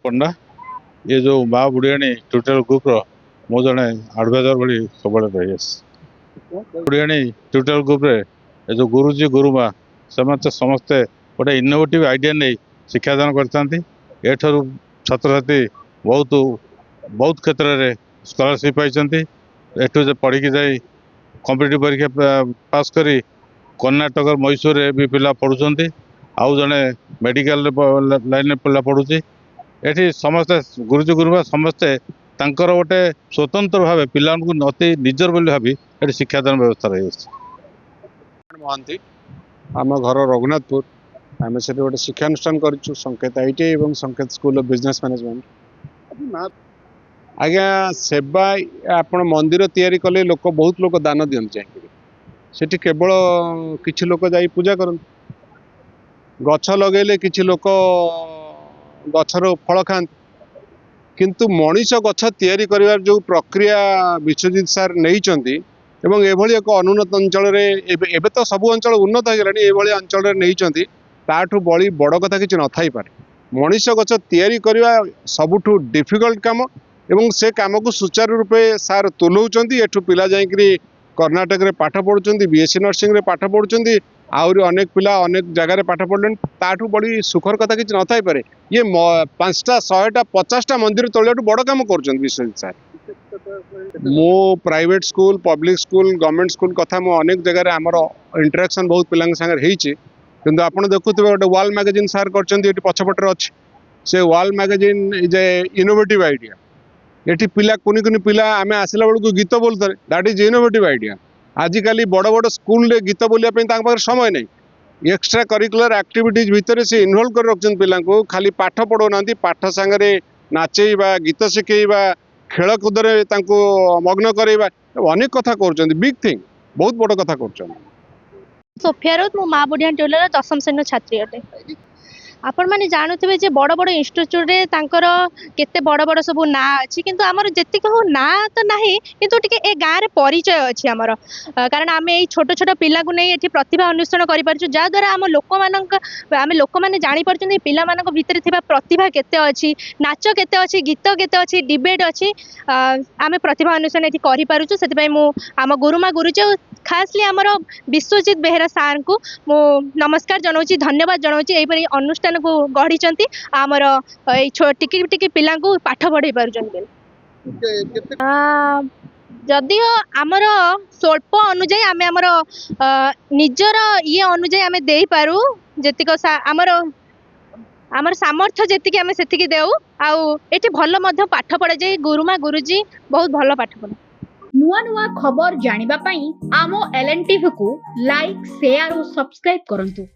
पंडा ये जो माँ बुढ़ियाणी ट्यूटोरियल ग्रुप मो जड़े आडभाइजर भाई सब रही बुढ़ियाणी ट्यूटोरियल ग्रुप ये जो गुरुजी गुरुमा समस्ते समस्ते गोटे इनोवेटिव आइडिया नहीं शिक्षादान कर छात्र छात्री बहुत बहुत क्षेत्र में स्कॉलरशिप पाई एठू पढ़ी जाई कॉम्पिटिटिव परीक्षा पास करी कर्णाटक मैसूर भी पिला पढ़ुंट आउ जड़े मेडिकल लाइन पिला पढ़ुची एठी समस्ते गुरुजी गुरुमा समस्ते तांकर गोटे स्वतंत्र भाव पिला अति निजर बोली भावी ये शिक्षादान व्यवस्था रही महांती आम घर रघुनाथपुर आम से गोटे शिक्षानुष्ठान करूँ संकेत आईटी और संकेत स्कूल ऑफ बिजनेस मैनेजमेंट आज्ञा सेवा आपण मंदिर तैयारी कले लोक बहुत लोक दान दियंती जाइए सेठी केवल किछि लोक जाई पूजा करन गछ लगेले किछि लोक गछर फल खाते किंतु मनीष गछ तैयारी करिवार जो प्रक्रिया विश्वजित सार नहीं एवं एभली एक अनुन्नत अंचल एबे तो सब अंचल उन्नत हो गलानी एभली अंचल नहीं ताठू बड़ी बड़ कथा किछि न थाई पारे मनीष गछ तैयारी करिवा सबुठू डिफिकल्ट काम एवं से काम को सुचारू रूपे सार तुलौचंती एठू पिला जाइकरी कर्णाटक रे पाठ पढ़ुचंती बीएससी नर्सिंग रे पाठ पढ़ुचंती आउरी अनेक पिला अनेक जगह रे पाठ पढ़लेन ताठू बड़ी सुखर कथा किछि न थाई पारे ये 5टा 100टा 50टा मंदिर तोळेटू बड़ काम करचंती विश्वजित सार मो private school public school government school कथा मो अनेक जगह रे हमर इंटरेक्शन बहुत पिलांग संगे हेइछि किंतु आपण देखुथिबे गोटे वॉल मैगजीन सार करचंती एटी पछपटर अछि से wall magazine is a innovative idea eighty पिला कुनी कुनी पिला आमे आसिला बेलू गीत बोलते दैट इज इनोवेटिव आइडिया आजिकल बड़ बड़ स्कूल रे गीत बोलिया समय नहीं एक्स्ट्रा करिकुलर एक्टिविटीज भितर से इनवॉल्व कर रखछन पिला को खाली पाठ पढ़ौना पाठ सांगरे नाचेबा गीत शिखेबा खेल कूद मग्न करवा अनेक कथा कर बिग थिंग बहुत बड़ कथा कर सोफिया रोज मो माँ बुढ़िया टोलर 10म श्रेणी छात्री अटे आपण मैंने जानुवे जे बड़ बड़ इन्स्टिट्यूट रे तांकर केते बड़ बड़ सब ना अच्छी किंतु आमर जेतिक हो ना तो नहीं किंतु टिके ए गाँ रे परिचय अच्छी आमर कारण आम ये छोट छोट पिला को नहीं एठी प्रतिभा अन्वेषण करि पारछु जा द्वारा आम लोक माने जानि पारछन पिला मानक भितर थिबा प्रतिभा केते अच्छी नाच केते अच्छी गीत केते अच्छी डिबेट अच्छी आम प्रतिभा अन्वेषण एठी करि पारछु सेति पई मु आम गुरुमा गुरुजी खासली आमर विश्वजित बेहेरा सार को मु नमस्कार जनाऊँ धन्यवाद जनाऊँ यहीपरि अनुष्ठान को गढ़ी आमर टिकी टिकी पिला पाठ पढ़े पार्जन जदिओ आमर स्वल्प अनुजाई आम आमर निजर ये अनुजाई आम दे पारू जेतिक आमर आमर सामर्थ्य जेतिकी आम सेतिकी देऊ आउ एठी भल मध्य पाठ पढ़ा जाए गुरुमा गुरुजी बहुत भल पाठ पढ़ा नुआ नुआ खबर जानिबा पई आमो एलएनटीवी को लाइक शेयर और सब्सक्राइब करंतु।